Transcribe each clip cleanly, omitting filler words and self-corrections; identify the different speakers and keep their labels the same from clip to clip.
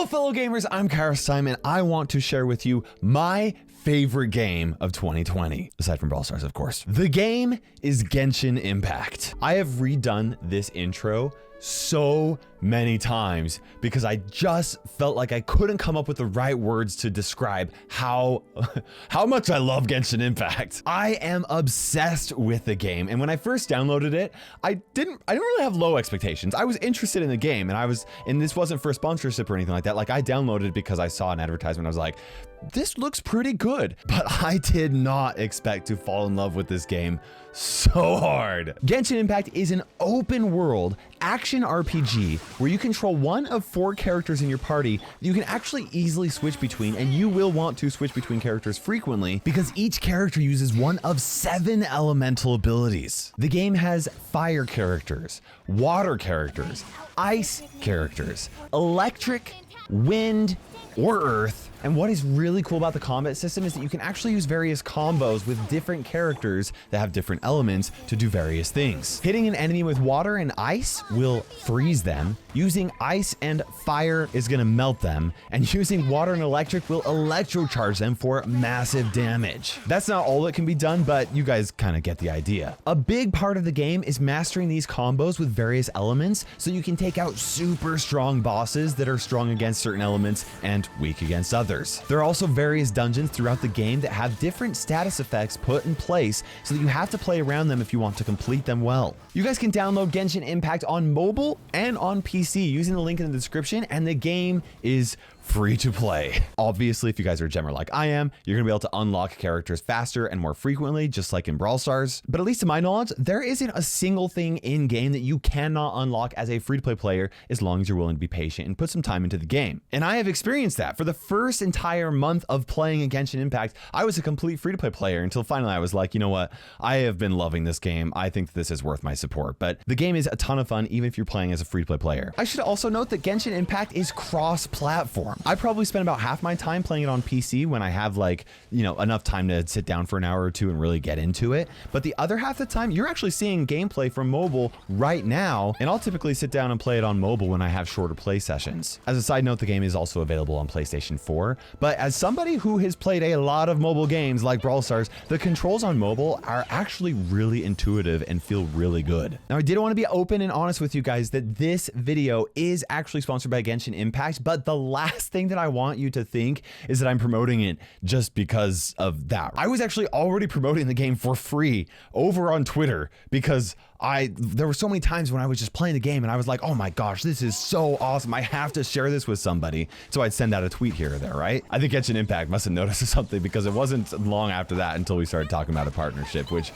Speaker 1: Hello, fellow gamers. I'm KairosTime, and I want to share with you my favorite game of 2020, aside from Brawl Stars, of course. The game is Genshin Impact. I have redone this intro so many times because I just felt like I couldn't come up with the right words to describe how much I love Genshin Impact. I am obsessed with the game, and when I first downloaded it, I didn't really have low expectations. I was interested in the game, and this wasn't for a sponsorship or anything like that. Like, I downloaded it because I saw an advertisement. I was like, this looks pretty good, but I did not expect to fall in love with this game so hard. Genshin Impact is an open world action RPG where you control one of 4 characters in your party that you can actually easily switch between, and you will want to switch between characters frequently because each character uses one of 7 elemental abilities. The game has fire characters, water characters, ice characters, electric, wind, or earth. And what is really cool about the combat system is that you can actually use various combos with different characters that have different elements to do various things. Hitting an enemy with water and ice will freeze them. Using ice and fire is gonna melt them. And using water and electric will electrocharge them for massive damage. That's not all that can be done, but you guys kind of get the idea. A big part of the game is mastering these combos with various elements so you can take out super strong bosses that are strong against certain elements and weak against others. There are also various dungeons throughout the game that have different status effects put in place so that you have to play around them if you want to complete them well. You guys can download Genshin Impact on mobile and on PC using the link in the description, and the game is free to play. Obviously, if you guys are a gemmer like I am, you're gonna be able to unlock characters faster and more frequently, just like in Brawl Stars. But at least to my knowledge, there isn't a single thing in game that you cannot unlock as a free-to-play player as long as you're willing to be patient and put some time into the game. And I have experienced that. For the first entire month of playing Genshin Impact, I was a complete free-to-play player until finally I was like, you know what? I have been loving this game. I think this is worth my support. But the game is a ton of fun, even if you're playing as a free-to-play player. I should also note that Genshin Impact is cross-platform. I probably spend about half my time playing it on PC when I have, like, you know, enough time to sit down for an hour or two and really get into it. But the other half of the time, you're actually seeing gameplay from mobile right now, and I'll typically sit down and play it on mobile when I have shorter play sessions. As a side note, the game is also available on PlayStation 4, but as somebody who has played a lot of mobile games like Brawl Stars, the controls on mobile are actually really intuitive and feel really good. Now, I did want to be open and honest with you guys that this video is actually sponsored by Genshin Impact, but the last thing that I want you to think is that I'm promoting it just because of that. I was actually already promoting the game for free over on Twitter because there were so many times when I was just playing the game and I was like, oh my gosh, this is so awesome. I have to share this with somebody. So I'd send out a tweet here or there, right? I think Genshin Impact must have noticed something because it wasn't long after that until we started talking about a partnership, which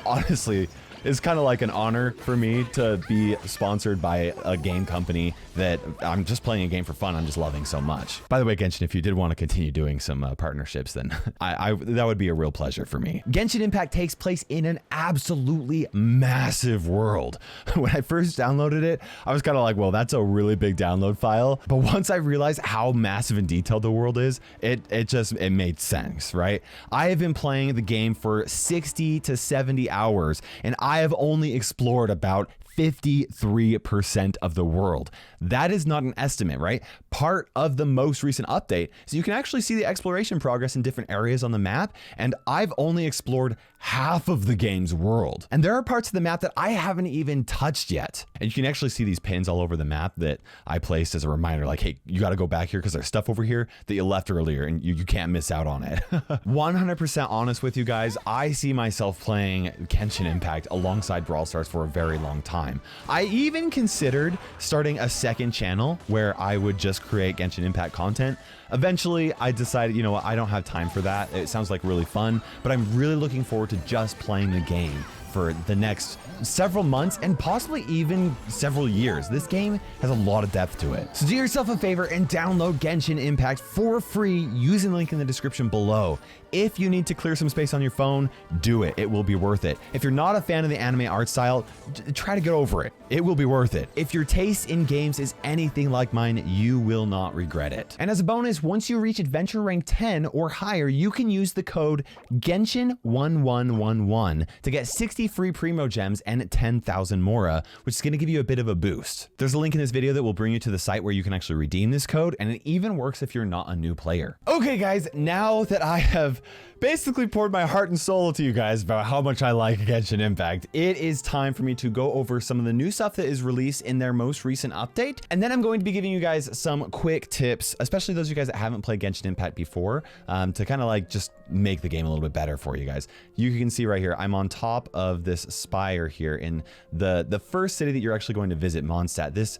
Speaker 1: honestly is kind of like an honor for me to be sponsored by a game company that I'm just playing a game for fun. I'm just loving so much. By the way, Genshin, if you did want to continue doing some partnerships, then that would be a real pleasure for me. Genshin Impact takes place in an absolutely massive world. When I first downloaded it, I was kind of like, well, that's a really big download file. But once I realized how massive and detailed the world is, it made sense, right? I have been playing the game for 60 to 70 hours, and I have only explored about 53% of the world. That is not an estimate, right? Part of the most recent update, so you can actually see the exploration progress in different areas on the map, and I've only explored half of the game's world. And there are parts of the map that I haven't even touched yet. And you can actually see these pins all over the map that I placed as a reminder, like, hey, you gotta go back here because there's stuff over here that you left earlier and you can't miss out on it. 100% honest with you guys, I see myself playing Genshin Impact alongside Brawl Stars for a very long time. I even considered starting a second channel where I would just create Genshin Impact content. Eventually, I decided, you know what, I don't have time for that. It sounds like really fun, but I'm really looking forward to just playing the game for the next several months and possibly even several years. This game has a lot of depth to it. So do yourself a favor and download Genshin Impact for free using the link in the description below. If you need to clear some space on your phone, do it. It will be worth it. If you're not a fan of the anime art style, try to get over it. It will be worth it. If your taste in games is anything like mine, you will not regret it. And as a bonus, once you reach adventure rank 10 or higher, you can use the code Genshin1111 to get 60 60 free Primo Gems, and 10,000 Mora, which is going to give you a bit of a boost. There's a link in this video that will bring you to the site where you can actually redeem this code, and it even works if you're not a new player. Okay guys, now that I have basically poured my heart and soul to you guys about how much I like Genshin Impact, it is time for me to go over some of the new stuff that is released in their most recent update. And then I'm going to be giving you guys some quick tips, especially those of you guys that haven't played Genshin Impact before, to kind of like just make the game a little bit better for you guys. You can see right here, I'm on top of this spire here in the first city that you're actually going to visit, Mondstadt. This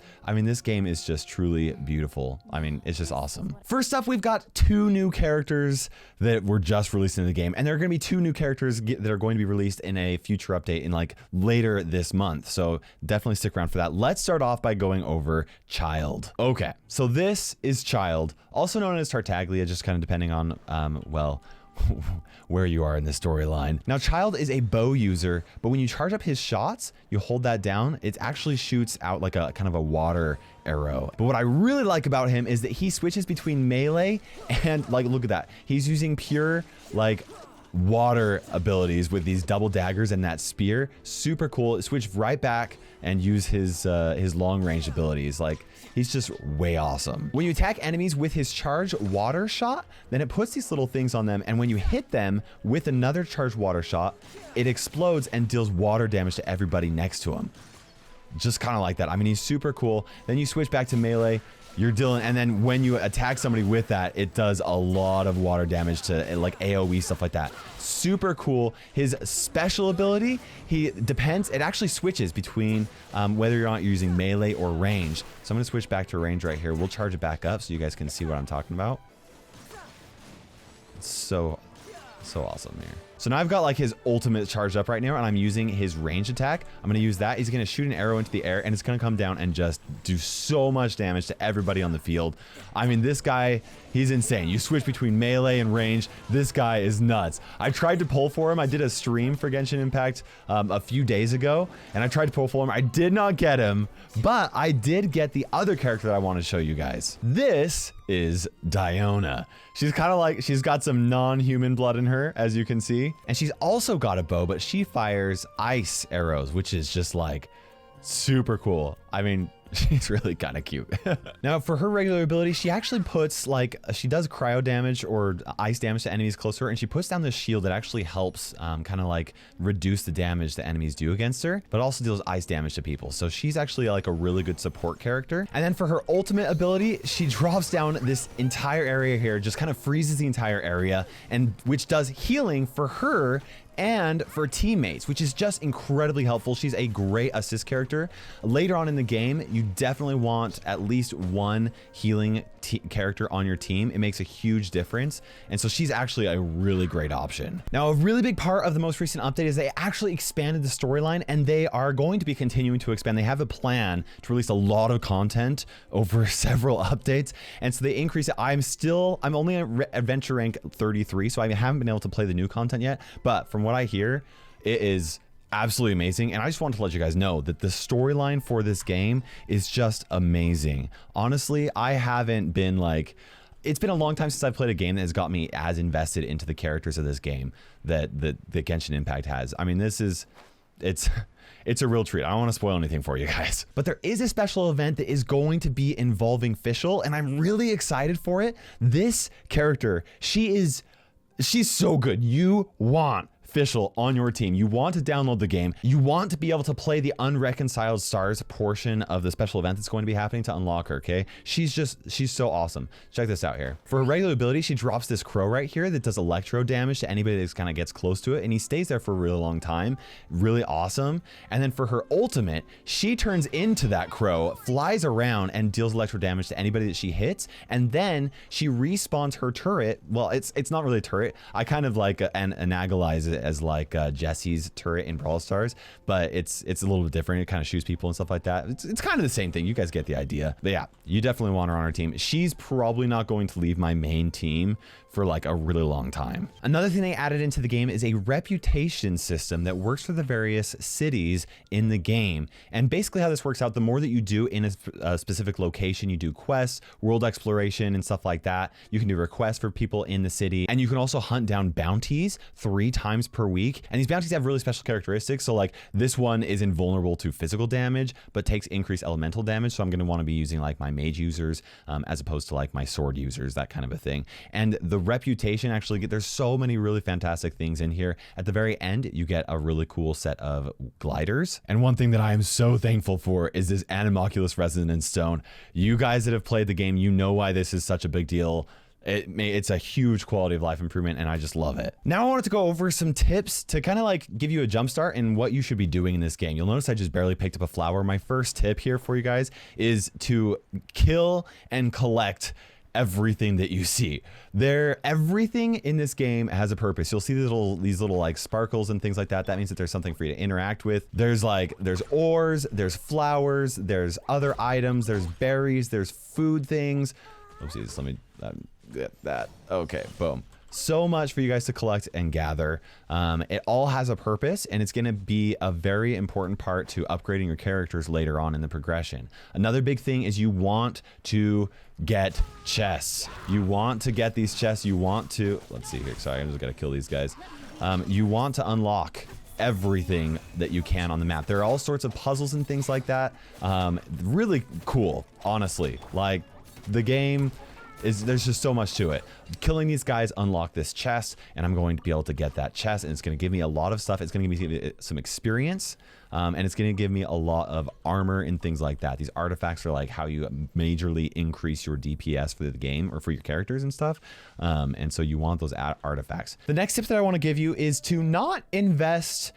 Speaker 1: game is just truly beautiful. I mean, it's just awesome. First up, we've got 2 new characters that were just released in the game, and there are going to be 2 new characters that are going to be released in a future update in like later this month, so definitely stick around for that. Let's start off by going over Child. Okay, so this is Child, also known as Tartaglia, just kind of depending on well, where you are in the storyline. Now, Child is a bow user, but when you charge up his shots, you hold that down, it actually shoots out like a kind of a water arrow. But what I really like about him is that he switches between melee and like, look at that. He's using pure like water abilities with these double daggers and that spear. Super cool. Switch right back and use his long range abilities. Like, he's just way awesome. When you attack enemies with his charged water shot, then it puts these little things on them, and when you hit them with another charged water shot, it explodes and deals water damage to everybody next to him. Just kind of like that. I mean, he's super cool. Then you switch back to melee, you're dealing, and then when you attack somebody with that, it does a lot of water damage to like AoE, stuff like that. Super cool. His special ability, it actually switches between whether you're not using melee or range. So I'm gonna switch back to range right here. We'll charge it back up so you guys can see what I'm talking about. It's so awesome here. So now I've got like his ultimate charged up right now, and I'm using his range attack. I'm going to use that. He's going to shoot an arrow into the air, and it's going to come down and just do so much damage to everybody on the field. I mean, this guy, he's insane. You switch between melee and range. This guy is nuts. I tried to pull for him. I did a stream for Genshin Impact a few days ago, and I tried to pull for him. I did not get him, but I did get the other character that I want to show you guys. This is Diona. She's kind of like, she's got some non-human blood in her, as you can see. And she's also got a bow, but she fires ice arrows, which is just like super cool. I mean, she's really kind of cute. Now, for her regular ability, she actually puts like, she does cryo damage or ice damage to enemies close to her, and she puts down this shield that actually helps kind of like reduce the damage that enemies do against her, but also deals ice damage to people. So she's actually like a really good support character. And then for her ultimate ability, she drops down this entire area here, just kind of freezes the entire area, and which does healing for her and for teammates, which is just incredibly helpful. She's a great assist character. Later on in the game, you definitely want at least one healing character on your team. It makes a huge difference, and so she's actually a really great option. Now, a really big part of the most recent update is they actually expanded the storyline, and they are going to be continuing to expand. They have a plan to release a lot of content over several updates, and so they increase it. I'm only at adventure rank 33, so I haven't been able to play the new content yet, but from what I hear, it is absolutely amazing. And I just wanted to let you guys know that the storyline for this game is just amazing. Honestly, I haven't been like, it's been a long time since I've played a game that has got me as invested into the characters of this game that Genshin Impact has. I mean, it's a real treat. I don't want to spoil anything for you guys, but there is a special event that is going to be involving Fischl, and I'm really excited for it. This character, she's so good. You want Fischl on your team. You want to download the game. You want to be able to play the Unreconciled Stars portion of the special event that's going to be happening to unlock her, okay? She's so awesome. Check this out here. For her regular ability, she drops this crow right here that does electro damage to anybody that kind of gets close to it, and he stays there for a really long time. Really awesome. And then for her ultimate, she turns into that crow, flies around, and deals electro damage to anybody that she hits, and then she respawns her turret. Well, it's not really a turret. I kind of like anagalize it as like Jesse's turret in Brawl Stars, but it's a little bit different. It kind of shoots people and stuff like that. It's kind of the same thing. You guys get the idea. But yeah, you definitely want her on our team. She's probably not going to leave my main team for like a really long time. Another thing they added into the game is a reputation system that works for the various cities in the game. And basically how this works out, the more that you do in a specific location, you do quests, world exploration and stuff like that. You can do requests for people in the city, and you can also hunt down bounties 3 times per week, and these bounties have really special characteristics. So like this one is invulnerable to physical damage, but takes increased elemental damage. So I'm going to want to be using like my mage users as opposed to like my sword users, that kind of a thing. And the reputation actually, there's so many really fantastic things in here. At the very end, you get a really cool set of gliders. And one thing that I am so thankful for is this Anemoculus Resonance Stone. You guys that have played the game, you know why this is such a big deal. It's a huge quality of life improvement, and I just love it. Now I wanted to go over some tips to kind of like give you a jump start in what you should be doing in this game. You'll notice I just barely picked up a flower. My first tip here for you guys is to kill and collect everything that you see. Everything in this game has a purpose. You'll see these little like sparkles and things like that. That means that there's something for you to interact with. There's ores, there's flowers, there's other items, there's berries, there's food things. Oopsies, let me get that. Okay, boom. So much for you guys to collect and gather. It all has a purpose, and it's going to be a very important part to upgrading your characters later on in the progression. Another big thing is you want to get chests. You want to get these chests. You want to, let's see here. Sorry, I just got to kill these guys. You want to unlock everything that you can on the map. There are all sorts of puzzles and things like that. Really cool, honestly. Like, the game there's just so much to it. Killing these guys unlock this chest, and I'm going to be able to get that chest, and it's going to give me a lot of stuff. It's going to give me some experience, and it's going to give me a lot of armor and things like that. These artifacts are like how you majorly increase your DPS for the game or for your characters and stuff, and so you want those artifacts. The next tip that I want to give you is to not invest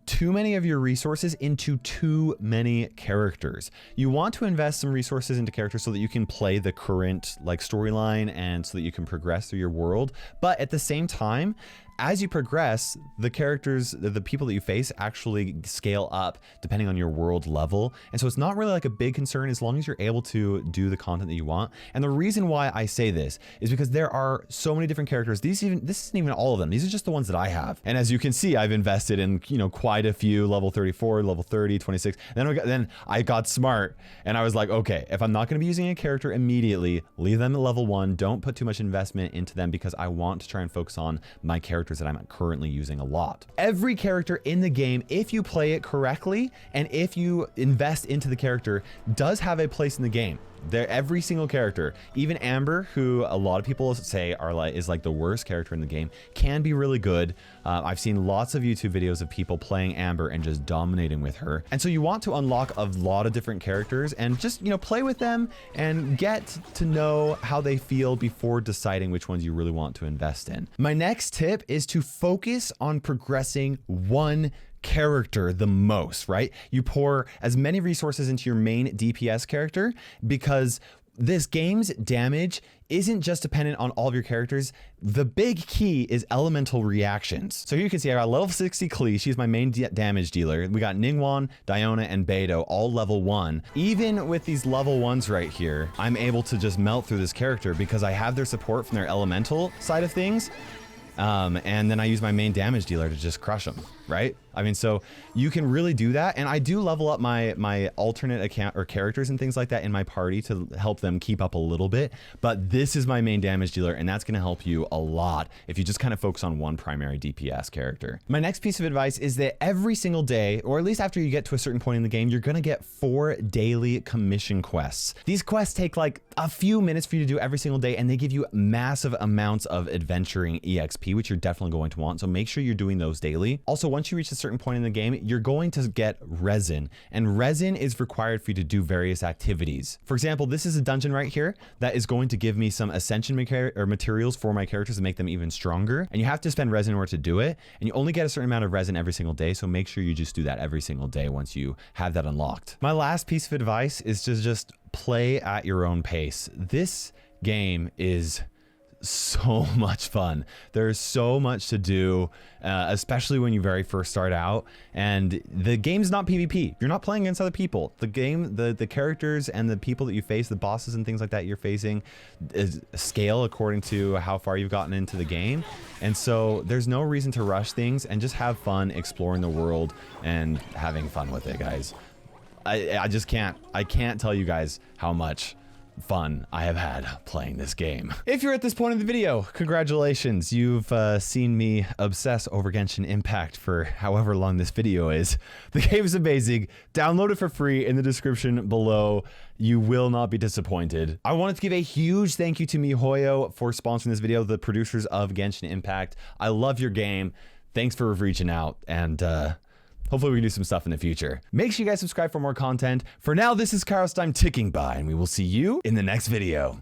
Speaker 1: too many of your resources into too many characters. You want to invest some resources into characters so that you can play the current like storyline and so that you can progress through your world. But at the same time, as you progress, the characters, the people that you face actually scale up depending on your world level. And so it's not really like a big concern as long as you're able to do the content that you want. And the reason why I say this is because there are so many different characters. This isn't even all of them. These are just the ones that I have. And as you can see, I've invested in, quite a few, level 34, level 30, 26. Then I got smart and I was like, okay, if I'm not going to be using a character immediately, leave them at level 1. Don't put too much investment into them because I want to try and focus on my characters that I'm currently using a lot. Every character in the game, if you play it correctly and if you invest into the character, does have a place in the game. Every single character, even Amber, who a lot of people say is like the worst character in the game, can be really good. I've seen lots of YouTube videos of people playing Amber and just dominating with her. And so you want to unlock a lot of different characters and just, play with them and get to know how they feel before deciding which ones you really want to invest in. My next tip is to focus on progressing one character the most, right? You pour as many resources into your main DPS character because this game's damage isn't just dependent on all of your characters. The big key is elemental reactions. So here you can see I got level 60 Klee. She's my main damage dealer. We got Ningguang, Diona, and Beidou, all level 1. Even with these level 1s right here, I'm able to just melt through this character because I have their support from their elemental side of things. And then I use my main damage dealer to just crush them, right? I mean, so you can really do that. And I do level up my alternate account or characters and things like that in my party to help them keep up a little bit. But this is my main damage dealer, and that's going to help you a lot if you just kind of focus on one primary DPS character. My next piece of advice is that every single day, or at least after you get to a certain point in the game, you're going to get 4 daily commission quests. These quests take like a few minutes for you to do every single day, and they give you massive amounts of adventuring EXP, which you're definitely going to want. So make sure you're doing those daily. Also, once you reach a certain point in the game, you're going to get resin, and resin is required for you to do various activities. For example, this is a dungeon right here that is going to give me some ascension materials for my characters to make them even stronger, and you have to spend resin in order to do it, and you only get a certain amount of resin every single day, so make sure you just do that every single day once you have that unlocked. My last piece of advice is to just play at your own pace. This game is so much fun. There's so much to do, especially when you very first start out, and the game's not PvP. You're not playing against other people. The game, the characters and the people that you face, the bosses and things like that you're facing, is scale according to how far you've gotten into the game. And so there's no reason to rush things, and just have fun exploring the world and having fun with it, guys. I can't tell you guys how much fun I have had playing this game. If you're at this point in the video, congratulations. You've seen me obsess over Genshin Impact for however long this video is. The game is amazing. Download it for free in the description below. You will not be disappointed. I wanted to give a huge thank you to MiHoYo for sponsoring this video, the producers of Genshin Impact. I love your game. Thanks for reaching out, and hopefully we can do some stuff in the future. Make sure you guys subscribe for more content. For now, this is KairosTime ticking by, and we will see you in the next video.